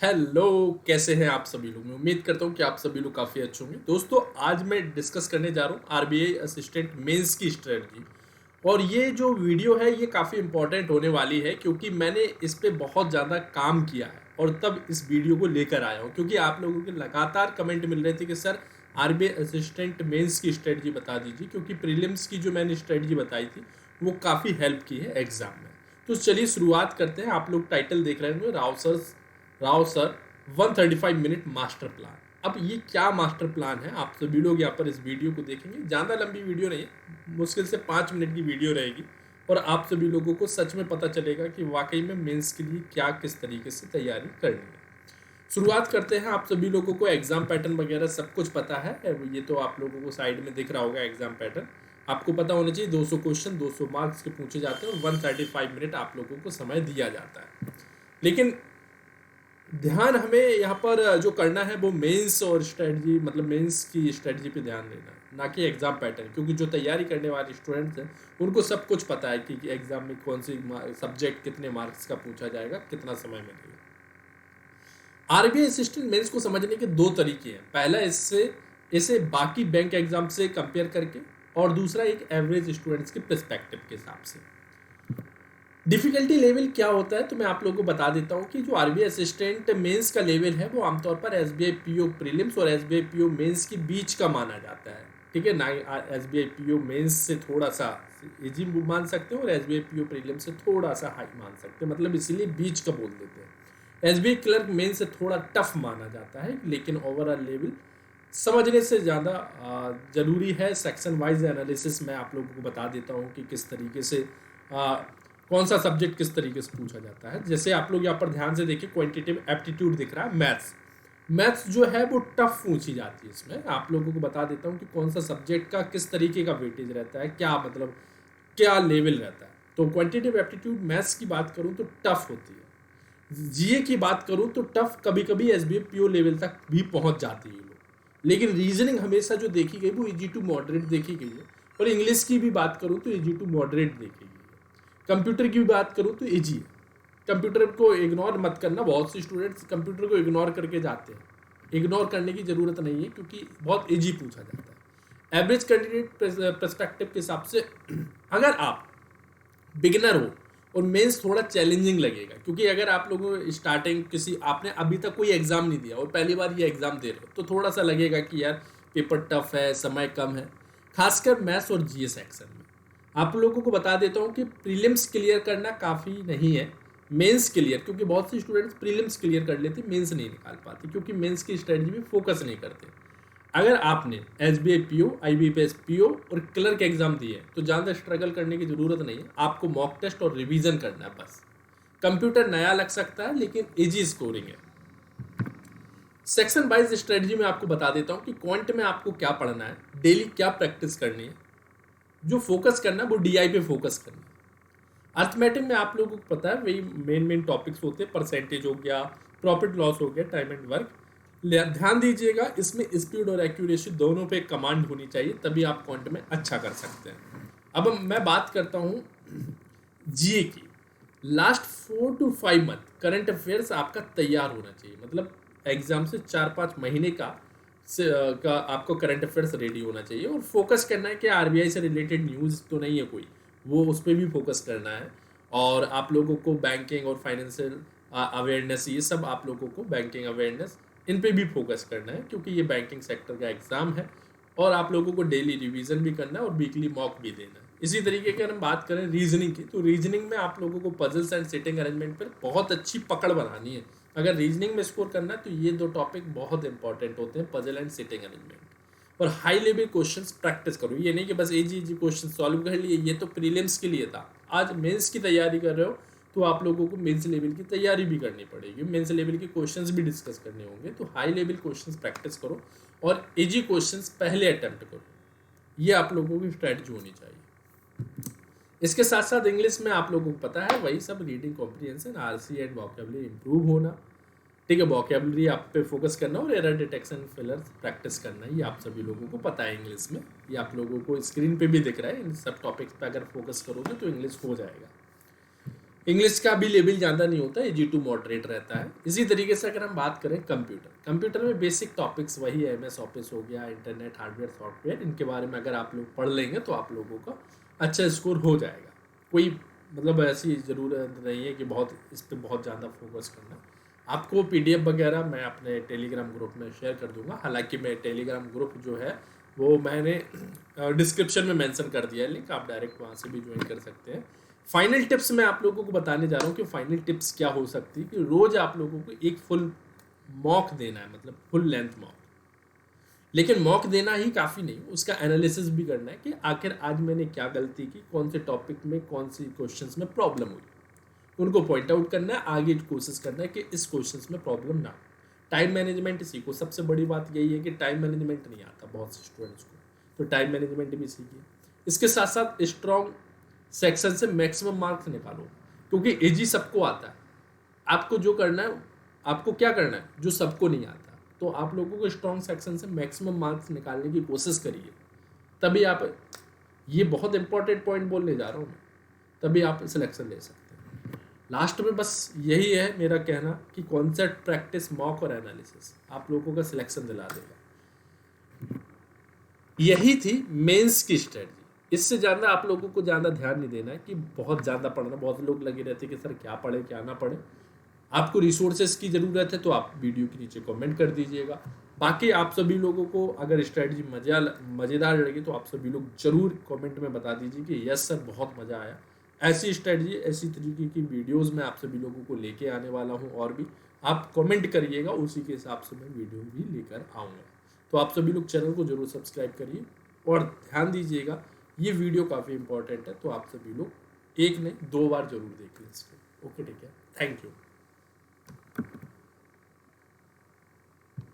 Hello, कैसे हैं आप सभी लोग। मैं उम्मीद करता हूं कि आप सभी लोग काफ़ी अच्छे होंगे। दोस्तों, आज मैं डिस्कस करने जा रहा हूं आरबीआई असिस्टेंट मेंस की स्ट्रेटजी। और ये जो वीडियो है ये काफ़ी इंपॉर्टेंट होने वाली है क्योंकि मैंने इस पे बहुत ज़्यादा काम किया है और तब इस वीडियो को लेकर आया हूँ, क्योंकि आप लोगों के लगातार कमेंट मिल रहे थे कि सर आरबीआई असिस्टेंट मेंस की स्ट्रेटजी बता दीजिए, क्योंकि प्रीलिम्स की जो मैंने स्ट्रेटजी बताई थी वो काफ़ी हेल्प की है एग्जाम में। तो चलिए शुरुआत करते हैं। आप लोग टाइटल देख रहे होंगे, Rao sir 135 minute master plan. अब ये क्या मास्टर प्लान है, आप सभी लोग यहाँ पर इस वीडियो को देखेंगे। ज़्यादा लंबी वीडियो नहीं है, मुश्किल से 5 मिनट की वीडियो रहेगी और आप सभी लोगों को सच में पता चलेगा कि वाकई में मेंस के लिए क्या किस तरीके से तैयारी करनी है। शुरुआत करते हैं। आप सभी लोगों को एग्जाम पैटर्न वगैरह सब कुछ पता है, ये तो आप लोगों को साइड में दिख रहा होगा एग्जाम पैटर्न। आपको पता होना चाहिए 200 क्वेश्चन 200 मार्क्स के पूछे जाते हैं और 135 मिनट आप लोगों को समय दिया जाता है। लेकिन ध्यान हमें यहाँ पर जो करना है वो मेंस और स्ट्रेटजी, मतलब मेंस की स्ट्रेटजी पे ध्यान देना है, ना कि एग्जाम पैटर्न। क्योंकि जो तैयारी करने वाले स्टूडेंट्स हैं उनको सब कुछ पता है कि एग्जाम में कौन सी सब्जेक्ट कितने मार्क्स का पूछा जाएगा, कितना समय मिलेगा। आरबीआई असिस्टेंट मेंस को समझने के दो तरीके हैं। पहला, इसे बाकी बैंक एग्जाम से कंपेयर करके, और दूसरा एक एवरेज स्टूडेंट्स के पर्सपेक्टिव के हिसाब से। डिफिकल्टी लेवल क्या होता है तो मैं आप लोगों को बता देता हूँ कि जो आरबीआई असिस्टेंट मेंस का लेवल है वो आमतौर पर एसबीआई पीओ प्रीलिम्स और एसबीआई पीओ मेंस के बीच का माना जाता है। ठीक है ना, एसबीआई पीओ मेंस से थोड़ा सा इजी मान सकते हो और एसबीआई पीओ प्रीलिम्स से थोड़ा सा हाई मान सकते हैं, मतलब इसीलिए बीच का बोल देते हैं। एसबीआई क्लर्क मेंस से थोड़ा टफ माना जाता है, लेकिन ओवरऑल लेवल समझने से ज़्यादा ज़रूरी है। सेक्शन वाइज एनालिसिस मैं आप लोगों को बता देता हूँ कि किस तरीके से कौन सा सब्जेक्ट किस तरीके से पूछा जाता है। जैसे आप लोग यहाँ पर ध्यान से देखिए, क्वांटिटेटिव एप्टीट्यूड दिख रहा है, मैथ्स जो है वो टफ पूछी जाती है। इसमें आप लोगों को बता देता हूँ कि कौन सा सब्जेक्ट का किस तरीके का वेटेज रहता है, क्या मतलब क्या लेवल रहता है। तो क्वांटिटेटिव एप्टीट्यूड मैथ्स की बात करूँ तो टफ होती है। जीए की बात करूँ तो टफ कभी कभी एसबीआई पीओ लेवल तक भी पहुँच जाती है लोग, लेकिन रीजनिंग हमेशा जो देखी गई वो इजी टू मॉडरेट देखी गई है। और इंग्लिश की भी बात करूँ तो इजी टू मॉडरेट देखी गई है। कंप्यूटर की भी बात करूँ तो इजी है। कंप्यूटर को इग्नोर मत करना, बहुत से स्टूडेंट्स कंप्यूटर को इग्नोर करके जाते हैं। इग्नोर करने की ज़रूरत नहीं है क्योंकि बहुत इजी पूछा जाता है। एवरेज कैंडिडेट पर्सपेक्टिव के हिसाब से अगर आप बिगिनर हो और मेंस थोड़ा चैलेंजिंग लगेगा, क्योंकि अगर आप लोगों को स्टार्टिंग किसी आपने अभी तक कोई एग्ज़ाम नहीं दिया और पहली बार ये एग्ज़ाम दे रहे हो तो थोड़ा सा लगेगा कि यार पेपर टफ है, समय कम है, खासकर मैथ्स और जीएस सेक्शन में। आप लोगों को बता देता हूँ कि प्रीलिम्स क्लियर करना काफ़ी नहीं है, मेंस क्लियर, क्योंकि बहुत से स्टूडेंट्स प्रीलिम्स क्लियर कर लेते, मेंस नहीं निकाल पाते क्योंकि मेंस की स्ट्रेटजी में फोकस नहीं करते। अगर आपने एसबीआई पीओ, आईबीपीएस पीओ और क्लर्क एग्जाम दिए तो ज़्यादा स्ट्रगल करने की ज़रूरत नहीं है। आपको मॉक टेस्ट और रिवीजन करना है बस। कंप्यूटर नया लग सकता है लेकिन इजी स्कोरिंग है। सेक्शन वाइज स्ट्रेटजी में आपको बता देता हूँ कि क्वांट में आपको क्या पढ़ना है, डेली क्या प्रैक्टिस करनी है, जो फोकस करना है वो डीआई पे फोकस करना है। अर्थमेटिक में आप लोगों को पता है वही मेन टॉपिक्स होते हैं, परसेंटेज हो गया, प्रॉफिट लॉस हो गया, टाइम एंड वर्क। ध्यान दीजिएगा, इसमें स्पीड और एक्यूरेसी दोनों पे कमांड होनी चाहिए, तभी आप क्वांट में अच्छा कर सकते हैं। अब मैं बात करता हूँ जीए की। Last 4 to 5 month current affairs आपका तैयार होना चाहिए, मतलब एग्जाम से 4-5 महीने का आपको करंट अफेयर्स रेडी होना चाहिए। और फोकस करना है कि आरबीआई से रिलेटेड न्यूज़ तो नहीं है कोई, वो उस पर भी फोकस करना है। और आप लोगों को बैंकिंग और फाइनेंशियल अवेयरनेस, ये सब आप लोगों को बैंकिंग अवेयरनेस इन पे भी फोकस करना है, क्योंकि ये बैंकिंग सेक्टर का एग्ज़ाम है। और आप लोगों को डेली रिवीजन भी करना है और वीकली मॉक भी देना है। इसी तरीके की अगर हम बात करें रीजनिंग की, तो रीजनिंग में आप लोगों को पजल्स एंड सिटिंग अरेंजमेंट पर बहुत अच्छी पकड़ बनानी है। अगर रीजनिंग में स्कोर करना है तो ये दो टॉपिक बहुत इंपॉर्टेंट होते हैं, पजल एंड सिटिंग अरेंजमेंट। और हाई लेवल क्वेश्चंस प्रैक्टिस करो, ये नहीं कि बस इजी इजी क्वेश्चन सॉल्व कर लिए, ये तो प्रीलिम्स के लिए था। आज मेंस की तैयारी कर रहे हो तो आप लोगों को मेंस लेवल की तैयारी भी करनी पड़ेगी, मेंस लेवल के क्वेश्चंस भी डिस्कस करने होंगे। तो हाई लेवल क्वेश्चंस प्रैक्टिस करो और इजी क्वेश्चंस पहले अटेम्प्ट करो, ये आप लोगों की स्ट्रैटेजी होनी चाहिए। इसके साथ साथ इंग्लिश में आप लोगों को पता है वही सब, reading comprehension, RC and vocabulary improve होना। ठीक है, वोकैबुलरी आप पे फोकस करना और एरर डिटेक्शन फिलर्स प्रैक्टिस करना, ये आप सभी लोगों को पता है इंग्लिश में। ये आप लोगों को स्क्रीन पे भी दिख रहा है, इन सब टॉपिक्स पे अगर फोकस करोगे तो इंग्लिश हो जाएगा। इंग्लिश का भी लेवल ज़्यादा नहीं होता, AG2 मॉडरेट रहता है। इसी तरीके से अगर हम बात करें कंप्यूटर में बेसिक टॉपिक्स वही है, MS ऑफिस हो गया, इंटरनेट, हार्डवेयर, सॉफ्टवेयर, इनके बारे में अगर आप लोग पढ़ लेंगे तो आप लोगों का अच्छा स्कोर हो जाएगा। कोई मतलब ऐसी ज़रूरत नहीं है कि बहुत इस पर बहुत ज़्यादा फोकस करना। आपको PDF वगैरह मैं अपने टेलीग्राम ग्रुप में शेयर कर दूंगा। हालांकि मैं टेलीग्राम ग्रुप जो है वो मैंने डिस्क्रिप्शन में मेंशन कर दिया है लिंक, आप डायरेक्ट वहाँ से भी ज्वाइन कर सकते हैं। फाइनल टिप्स मैं आप लोगों को बताने जा रहा हूँ कि फाइनल टिप्स क्या हो सकती है, कि रोज आप लोगों को एक फुल मॉक देना है, मतलब फुल लेंथ मॉक। लेकिन मॉक देना ही काफ़ी नहीं, उसका एनालिसिस भी करना है कि आखिर आज मैंने क्या गलती की, कौन से टॉपिक में कौन सी क्वेश्चंस में प्रॉब्लम हुई, उनको पॉइंट आउट करना है, आगे कोशिश करना है कि इस क्वेश्चंस में प्रॉब्लम ना। टाइम मैनेजमेंट सीखो। सबसे बड़ी बात यही है कि टाइम मैनेजमेंट नहीं आता बहुत से स्टूडेंट्स को, तो टाइम मैनेजमेंट भी सीखिए। इसके साथ साथ स्ट्रॉन्ग सेक्शन से मैक्सिमम मार्क्स निकालो, क्योंकि एजी सबको आता है। आपको जो करना है, आपको क्या करना है जो सबको नहीं आता, तो आप लोगों को स्ट्रॉन्ग सेक्शन से मैक्सिमम मार्क्स निकालने की कोशिश करिए, तभी आप, ये बहुत इंपॉर्टेंट पॉइंट बोलने जा रहा हूँ मैं, तभी आप सिलेक्शन ले सकते हैं। लास्ट में बस यही है मेरा कहना कि कॉन्सेप्ट, प्रैक्टिस, मॉक और एनालिसिस आप लोगों का सिलेक्शन दिला देगा। यही थी मेंस की स्ट्रेटजी। इससे ज़्यादा आप लोगों को ज़्यादा ध्यान नहीं देना है कि बहुत ज़्यादा पढ़ना। बहुत लोग लगे रहते हैं कि सर क्या पढ़े क्या ना पढ़े। आपको रिसोर्सेज की ज़रूरत है तो आप वीडियो के नीचे कमेंट कर दीजिएगा। बाकी आप सभी लोगों को अगर स्ट्रेटजी मज़ेदार लगी तो आप सभी लोग ज़रूर कमेंट में बता दीजिए कि यस सर बहुत मज़ा आया। ऐसी स्ट्रेटजी, ऐसी तरीके की वीडियोस मैं आप सभी लोगों को लेके आने वाला हूँ, और भी आप कमेंट करिएगा, उसी के हिसाब से मैं वीडियो भी लेकर आऊँगा। तो आप सभी लोग चैनल को जरूर सब्सक्राइब करिए और ध्यान दीजिएगा, ये वीडियो काफ़ी इंपॉर्टेंट है, तो आप सभी लोग एक नहीं 2 बार जरूर देख लें इसको। ओके, ठीक है, थैंक यू।